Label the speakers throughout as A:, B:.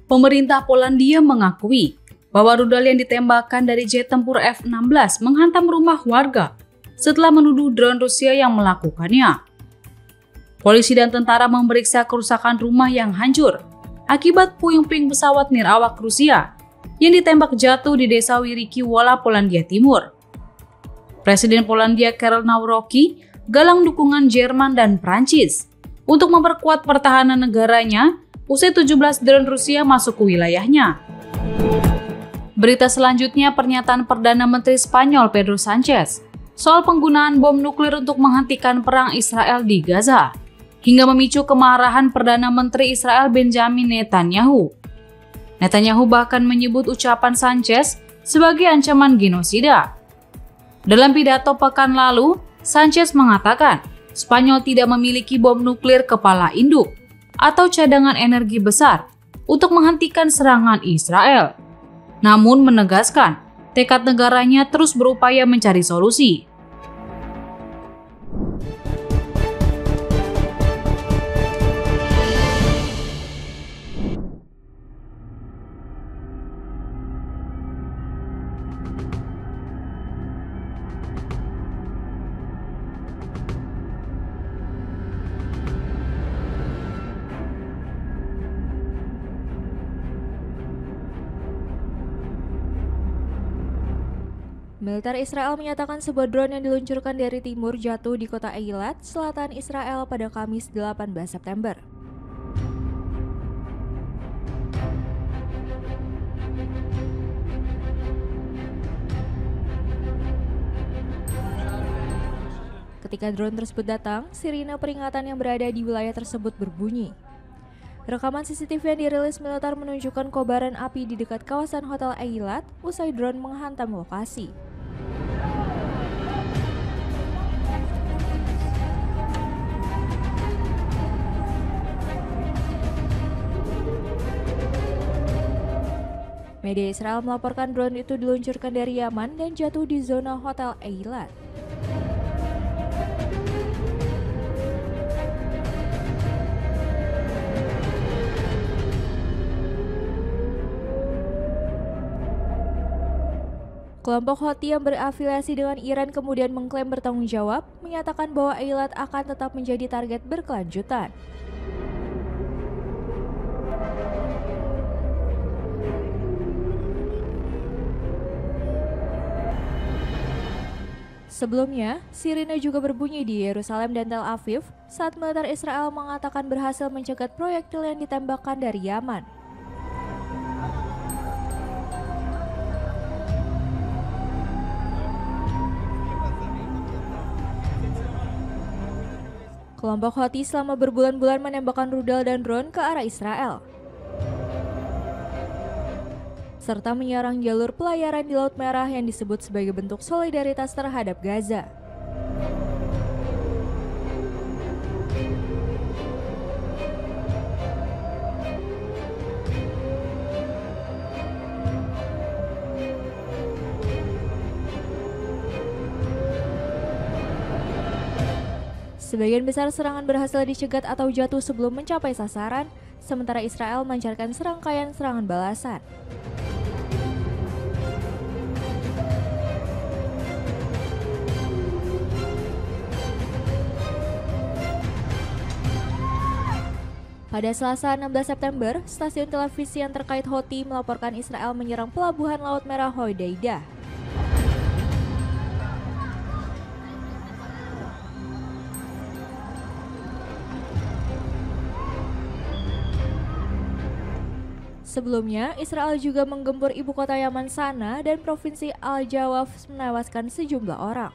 A: Pemerintah Polandia mengakui bahwa rudal yang ditembakkan dari jet tempur F-16 menghantam rumah warga setelah menuduh drone Rusia yang melakukannya. Polisi dan tentara memeriksa kerusakan rumah yang hancur akibat puing-puing pesawat nirawak Rusia yang ditembak jatuh di desa Wiriki Wola, Polandia Timur. Presiden Polandia Karol Nawrocki galang dukungan Jerman dan Prancis untuk memperkuat pertahanan negaranya usai 17 drone Rusia masuk ke wilayahnya. Berita selanjutnya pernyataan Perdana Menteri Spanyol Pedro Sanchez soal penggunaan bom nuklir untuk menghentikan perang Israel di Gaza, hingga memicu kemarahan Perdana Menteri Israel Benjamin Netanyahu. Netanyahu bahkan menyebut ucapan Sanchez sebagai ancaman genosida. Dalam pidato pekan lalu, Sanchez mengatakan Spanyol tidak memiliki bom nuklir kepala induk atau cadangan energi besar untuk menghentikan serangan Israel, namun menegaskan tekad negaranya terus berupaya mencari solusi.
B: Militer Israel menyatakan sebuah drone yang diluncurkan dari timur jatuh di kota Eilat, selatan Israel pada Kamis 18 September. Ketika drone tersebut datang, sirine peringatan yang berada di wilayah tersebut berbunyi. Rekaman CCTV yang dirilis militer menunjukkan kobaran api di dekat kawasan Hotel Eilat usai drone menghantam lokasi. Media Israel melaporkan drone itu diluncurkan dari Yaman dan jatuh di zona Hotel Eilat. Kelompok Houthi yang berafiliasi dengan Iran kemudian mengklaim bertanggung jawab, menyatakan bahwa Eilat akan tetap menjadi target berkelanjutan. Sebelumnya, sirine juga berbunyi di Yerusalem dan Tel Aviv saat militer Israel mengatakan berhasil mencegat proyektil yang ditembakkan dari Yaman. Kelompok Houthi selama berbulan-bulan menembakkan rudal dan drone ke arah Israel, serta menyerang jalur pelayaran di Laut Merah yang disebut sebagai bentuk solidaritas terhadap Gaza. Sebagian besar serangan berhasil dicegat atau jatuh sebelum mencapai sasaran, sementara Israel melancarkan serangkaian serangan balasan. Pada Selasa 16 September, stasiun televisi yang terkait Houthi melaporkan Israel menyerang pelabuhan Laut Merah Hodeidah. Sebelumnya, Israel juga menggempur ibu kota Yaman Sana dan provinsi Al-Jawaf menewaskan sejumlah orang.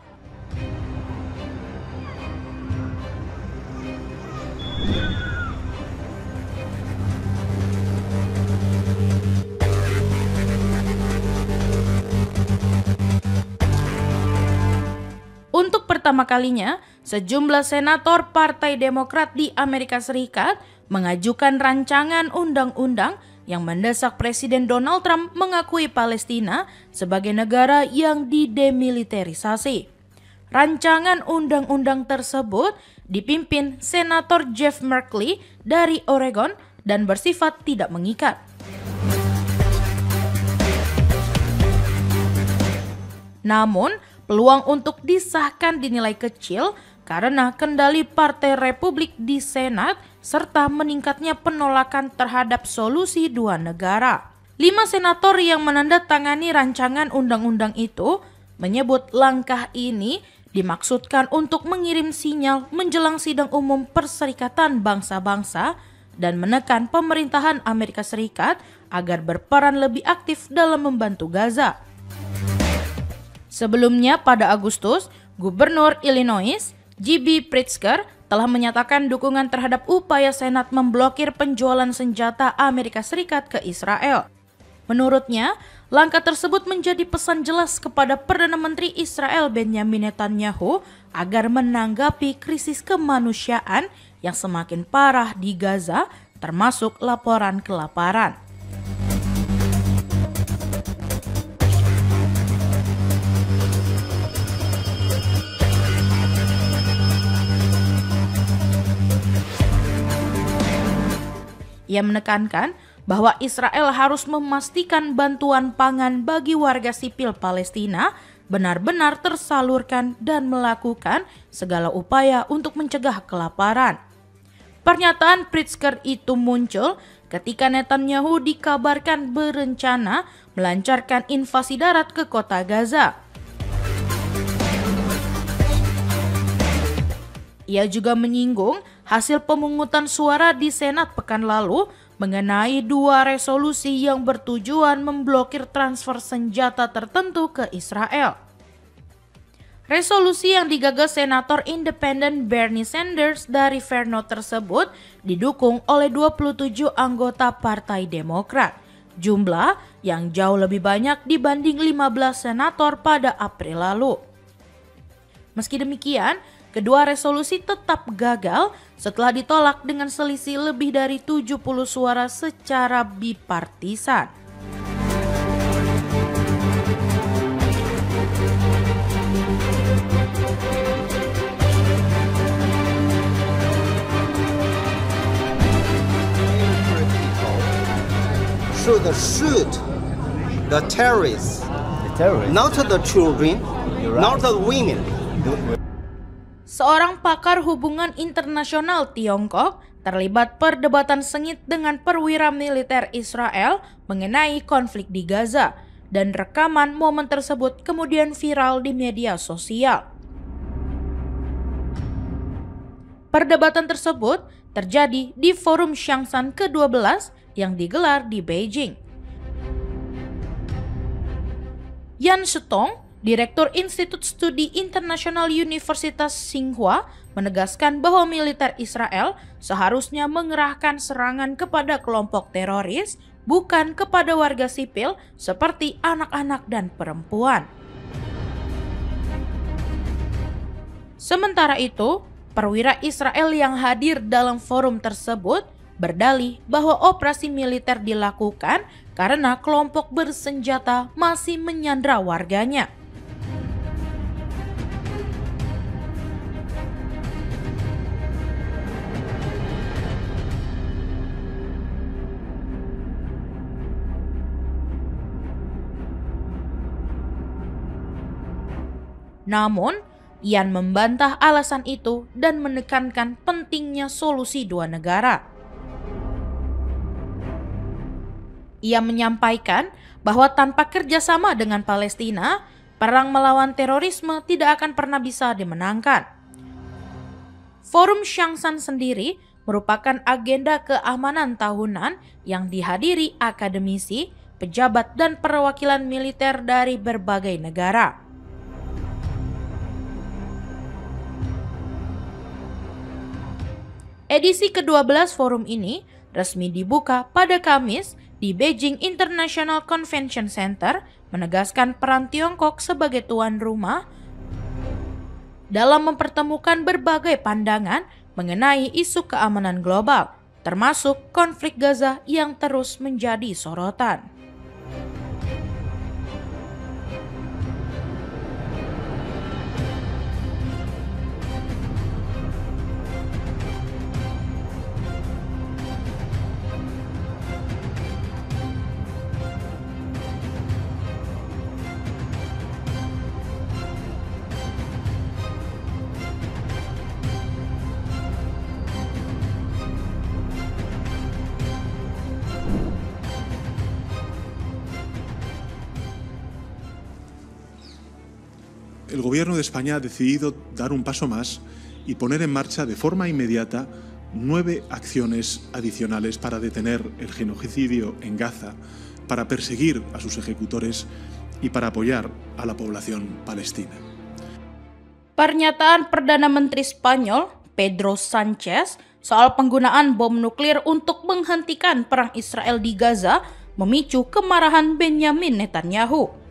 C: Untuk pertama kalinya, sejumlah senator Partai Demokrat di Amerika Serikat mengajukan rancangan undang-undang yang mendesak Presiden Donald Trump mengakui Palestina sebagai negara yang didemilitarisasi. Rancangan undang-undang tersebut dipimpin Senator Jeff Merkley dari Oregon dan bersifat tidak mengikat. Namun, peluang untuk disahkan dinilai kecil karena kendali Partai Republik di Senat serta meningkatnya penolakan terhadap solusi dua negara. 5 senator yang menandatangani rancangan undang-undang itu menyebut langkah ini dimaksudkan untuk mengirim sinyal menjelang sidang umum Perserikatan Bangsa-Bangsa dan menekan pemerintahan Amerika Serikat agar berperan lebih aktif dalam membantu Gaza. Sebelumnya pada Agustus, Gubernur Illinois, J.B. Pritzker, telah menyatakan dukungan terhadap upaya Senat memblokir penjualan senjata Amerika Serikat ke Israel. Menurutnya, langkah tersebut menjadi pesan jelas kepada Perdana Menteri Israel Benjamin Netanyahu agar menanggapi krisis kemanusiaan yang semakin parah di Gaza, termasuk laporan kelaparan. Ia menekankan bahwa Israel harus memastikan bantuan pangan bagi warga sipil Palestina benar-benar tersalurkan dan melakukan segala upaya untuk mencegah kelaparan. Pernyataan Pritzker itu muncul ketika Netanyahu dikabarkan berencana melancarkan invasi darat ke kota Gaza. Ia juga menyinggung hasil pemungutan suara di Senat pekan lalu mengenai 2 resolusi yang bertujuan memblokir transfer senjata tertentu ke Israel. Resolusi yang digagas Senator Independen Bernie Sanders dari Vermont tersebut didukung oleh 27 anggota Partai Demokrat, jumlah yang jauh lebih banyak dibanding 15 senator pada April lalu. Meski demikian, kedua resolusi tetap gagal setelah ditolak dengan selisih lebih dari 70 suara secara bipartisan.
D: Should shoot the terrorists, not the children, not the women.
C: Seorang pakar hubungan internasional Tiongkok terlibat perdebatan sengit dengan perwira militer Israel mengenai konflik di Gaza, dan rekaman momen tersebut kemudian viral di media sosial. Perdebatan tersebut terjadi di Forum Xiangshan ke-12 yang digelar di Beijing. Yan Shetong, Direktur Institut Studi Internasional Universitas Tsinghua, menegaskan bahwa militer Israel seharusnya mengerahkan serangan kepada kelompok teroris, bukan kepada warga sipil seperti anak-anak dan perempuan. Sementara itu, perwira Israel yang hadir dalam forum tersebut berdalih bahwa operasi militer dilakukan karena kelompok bersenjata masih menyandra warganya. Namun, Yan membantah alasan itu dan menekankan pentingnya solusi dua negara. Ia menyampaikan bahwa tanpa kerjasama dengan Palestina, perang melawan terorisme tidak akan pernah bisa dimenangkan. Forum Xiangshan sendiri merupakan agenda keamanan tahunan yang dihadiri akademisi, pejabat, dan perwakilan militer dari berbagai negara. Edisi ke-12 forum ini resmi dibuka pada Kamis di Beijing International Convention Center, menegaskan peran Tiongkok sebagai tuan rumah dalam mempertemukan berbagai pandangan mengenai isu keamanan global, termasuk konflik Gaza yang terus menjadi sorotan.
E: el Gobierno de España ha decidido dar un paso más y poner en marcha de forma inmediata 9 acciones adicionales para detener el genocidio en Gaza, para perseguir a sus ejecutores y para apoyar a la población palestina.
C: Pernyataan Perdana Menteri Spanyol, Pedro Sanchez, soal penggunaan bom nuklir untuk menghentikan perang Israel di Gaza memicu kemarahan Benjamin Netanyahu.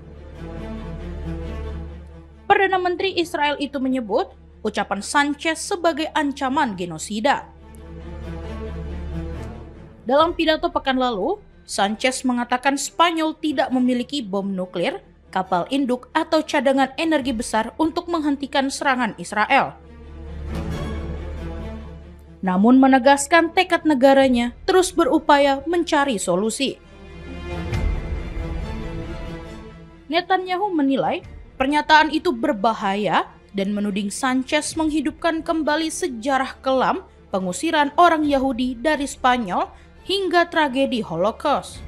C: Perdana Menteri Israel itu menyebut ucapan Sanchez sebagai ancaman genosida. Dalam pidato pekan lalu, Sanchez mengatakan Spanyol tidak memiliki bom nuklir, kapal induk, atau cadangan energi besar untuk menghentikan serangan Israel. Namun menegaskan tekad negaranya terus berupaya mencari solusi. Netanyahu menilai pernyataan itu berbahaya dan menuding Sanchez menghidupkan kembali sejarah kelam pengusiran orang Yahudi dari Spanyol hingga tragedi Holocaust.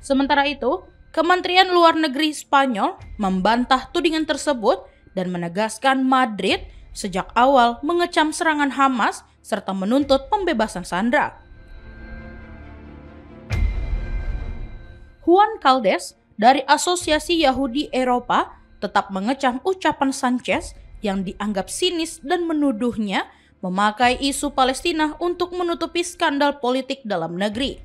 C: Sementara itu, Kementerian Luar Negeri Spanyol membantah tudingan tersebut dan menegaskan Madrid sejak awal mengecam serangan Hamas serta menuntut pembebasan sandera. Juan Caldes dari Asosiasi Yahudi Eropa tetap mengecam ucapan Sanchez yang dianggap sinis dan menuduhnya memakai isu Palestina untuk menutupi skandal politik dalam negeri.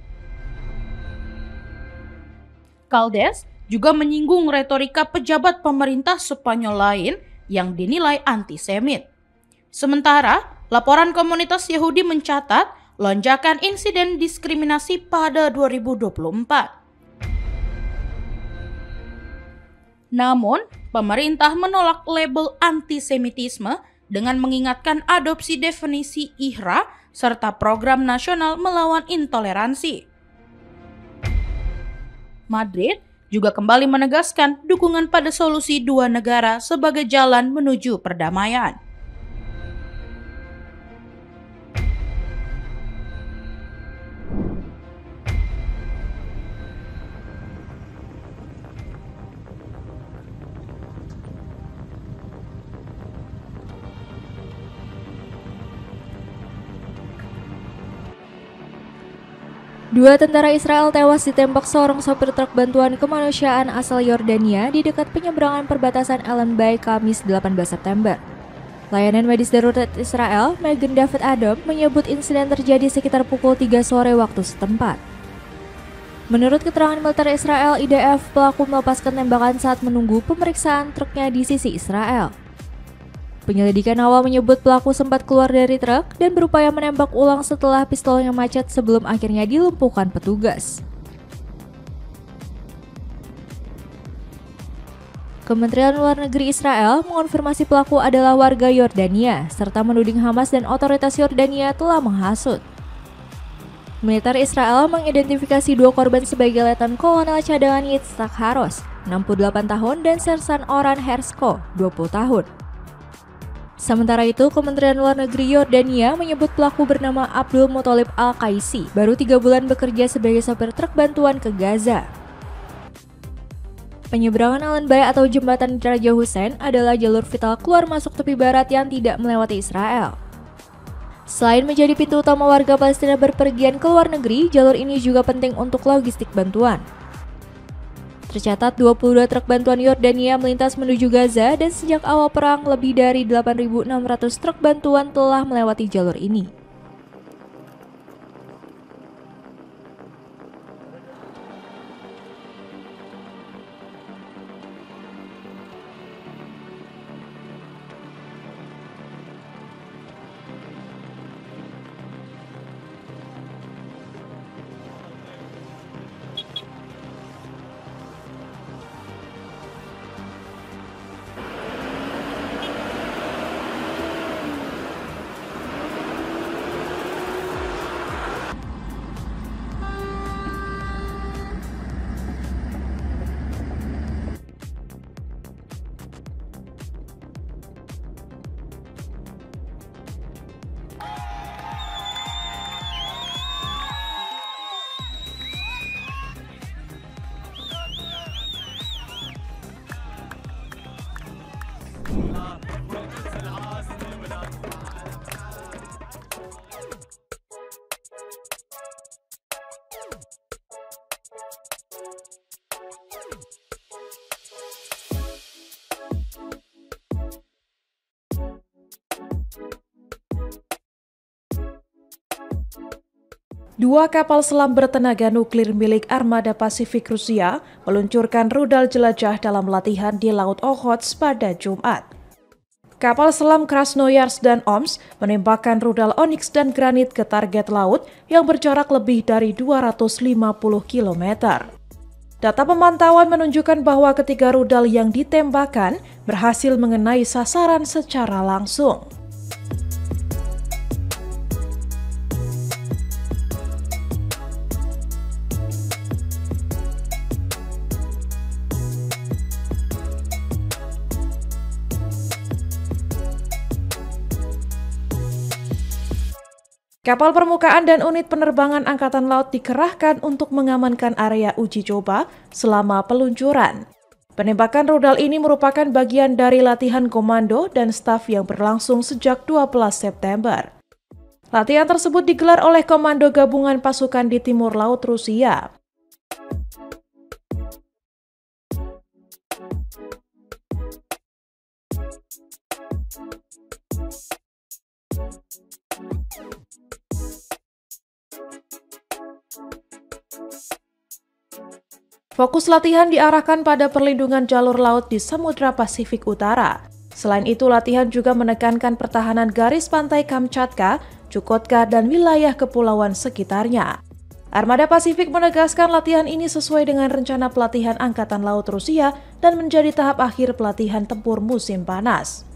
C: Caldes juga menyinggung retorika pejabat pemerintah Spanyol lain yang dinilai antisemit. Sementara, laporan komunitas Yahudi mencatat lonjakan insiden diskriminasi pada 2024. Namun, pemerintah menolak label antisemitisme dengan mengingatkan adopsi definisi IHRA serta program nasional melawan intoleransi. Madrid juga kembali menegaskan dukungan pada solusi dua negara sebagai jalan menuju perdamaian.
B: Dua tentara Israel tewas ditembak seorang sopir truk bantuan kemanusiaan asal Yordania di dekat penyeberangan perbatasan Allenby, Kamis 18 September. Layanan medis darurat Israel, Magen David Adom, menyebut insiden terjadi sekitar pukul 3 sore waktu setempat. Menurut keterangan militer Israel, IDF, pelaku melepaskan tembakan saat menunggu pemeriksaan truknya di sisi Israel. Penyelidikan awal menyebut pelaku sempat keluar dari truk dan berupaya menembak ulang setelah pistolnya macet sebelum akhirnya dilumpuhkan petugas. Kementerian Luar Negeri Israel mengonfirmasi pelaku adalah warga Yordania, serta menuding Hamas dan otoritas Yordania telah menghasut. Militer Israel mengidentifikasi dua korban sebagai Letnan Kolonel Cadangan Yitzhak Haros, 68 tahun, dan Sersan Oran Hersko, 20 tahun. Sementara itu, Kementerian Luar Negeri Yordania menyebut pelaku bernama Abdul Muthalib Al-Qaisi baru 3 bulan bekerja sebagai sopir truk bantuan ke Gaza. Penyeberangan Allenby atau Jembatan Raja Hussein adalah jalur vital keluar masuk tepi barat yang tidak melewati Israel. Selain menjadi pintu utama warga Palestina berpergian ke luar negeri, jalur ini juga penting untuk logistik bantuan. Tercatat 22 truk bantuan Yordania melintas menuju Gaza dan sejak awal perang lebih dari 8.600 truk bantuan telah melewati jalur ini.
F: Dua kapal selam bertenaga nuklir milik Armada Pasifik Rusia meluncurkan rudal jelajah dalam latihan di Laut Okhotsk pada Jumat. Kapal selam Krasnoyarsk dan Omsk menembakkan rudal Onyx dan Granit ke target laut yang berjarak lebih dari 250 km. Data pemantauan menunjukkan bahwa ketiga rudal yang ditembakkan berhasil mengenai sasaran secara langsung. Kapal permukaan dan unit penerbangan Angkatan Laut dikerahkan untuk mengamankan area uji coba selama peluncuran. Penembakan rudal ini merupakan bagian dari latihan komando dan staf yang berlangsung sejak 12 September. Latihan tersebut digelar oleh Komando Gabungan Pasukan di Timur Laut Rusia. Fokus latihan diarahkan pada perlindungan jalur laut di Samudra Pasifik Utara. Selain itu, latihan juga menekankan pertahanan garis pantai Kamchatka, Chukotka, dan wilayah kepulauan sekitarnya. Armada Pasifik menegaskan latihan ini sesuai dengan rencana pelatihan Angkatan Laut Rusia dan menjadi tahap akhir pelatihan tempur musim panas.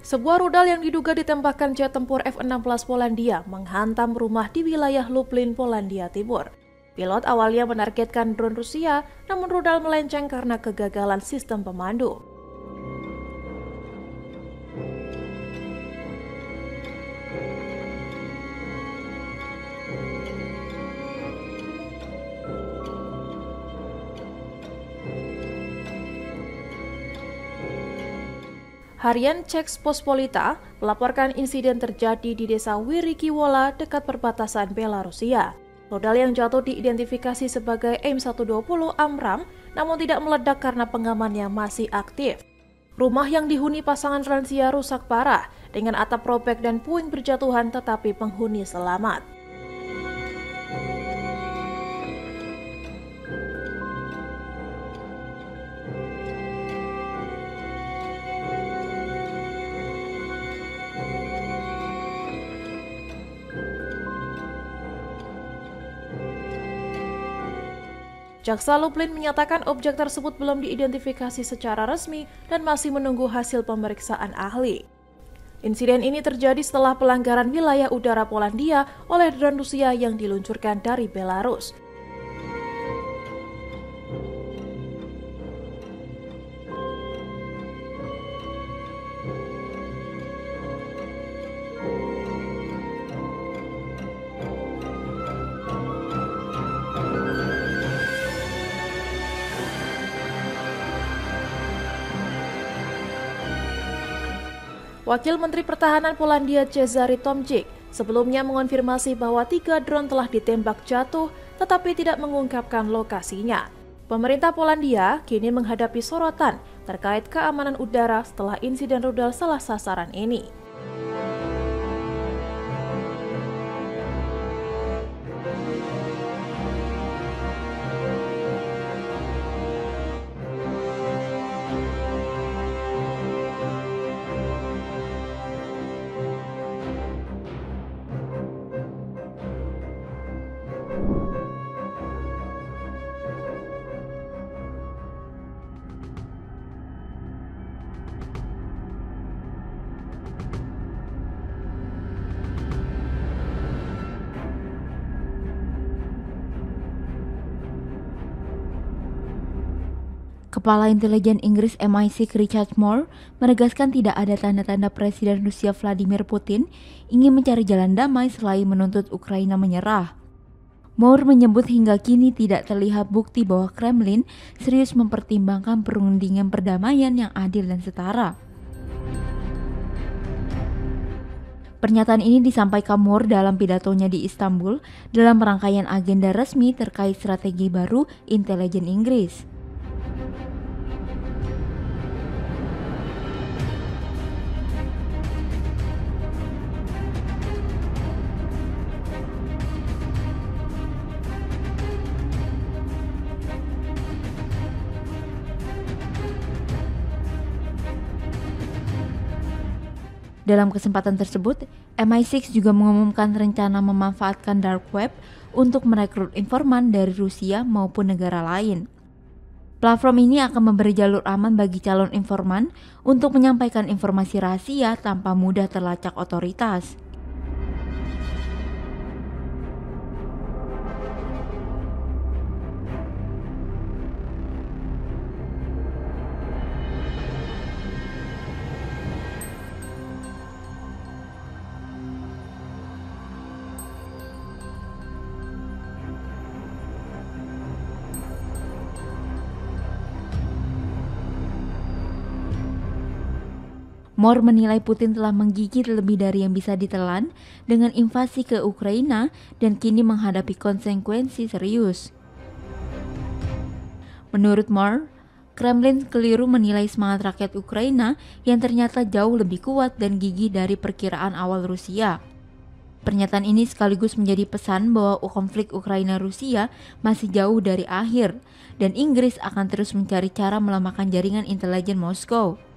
F: Sebuah rudal yang diduga ditembakkan jet tempur F-16 Polandia menghantam rumah di wilayah Lublin, Polandia Timur. Pilot awalnya menargetkan drone Rusia, namun rudal melenceng karena kegagalan sistem pemandu. Harian Czechpospolita melaporkan insiden terjadi di desa Wirikiwola dekat perbatasan Belarusia. Rudal yang jatuh diidentifikasi sebagai M120 Amram, namun tidak meledak karena pengamannya masih aktif. Rumah yang dihuni pasangan lansia rusak parah, dengan atap robek dan puing berjatuhan tetapi penghuni selamat. Jaksa Lublin menyatakan objek tersebut belum diidentifikasi secara resmi dan masih menunggu hasil pemeriksaan ahli. Insiden ini terjadi setelah pelanggaran wilayah udara Polandia oleh drone Rusia yang diluncurkan dari Belarus. Wakil Menteri Pertahanan Polandia Cezary Tomczyk sebelumnya mengonfirmasi bahwa 3 drone telah ditembak jatuh tetapi tidak mengungkapkan lokasinya. Pemerintah Polandia kini menghadapi sorotan terkait keamanan udara setelah insiden rudal salah sasaran ini.
B: Kepala Intelijen Inggris MI6 Richard Moore menegaskan tidak ada tanda-tanda Presiden Rusia Vladimir Putin ingin mencari jalan damai selain menuntut Ukraina menyerah. Moore menyebut hingga kini tidak terlihat bukti bahwa Kremlin serius mempertimbangkan perundingan perdamaian yang adil dan setara. Pernyataan ini disampaikan Moore dalam pidatonya di Istanbul dalam rangkaian agenda resmi terkait strategi baru intelijen Inggris. Dalam kesempatan tersebut, MI6 juga mengumumkan rencana memanfaatkan dark web untuk merekrut informan dari Rusia maupun negara lain. Platform ini akan memberi jalur aman bagi calon informan untuk menyampaikan informasi rahasia tanpa mudah terlacak otoritas. Moore menilai Putin telah menggigit lebih dari yang bisa ditelan dengan invasi ke Ukraina dan kini menghadapi konsekuensi serius. Menurut Moore, Kremlin keliru menilai semangat rakyat Ukraina yang ternyata jauh lebih kuat dan gigih dari perkiraan awal Rusia. Pernyataan ini sekaligus menjadi pesan bahwa konflik Ukraina-Rusia masih jauh dari akhir dan Inggris akan terus mencari cara melemahkan jaringan intelijen Moskow.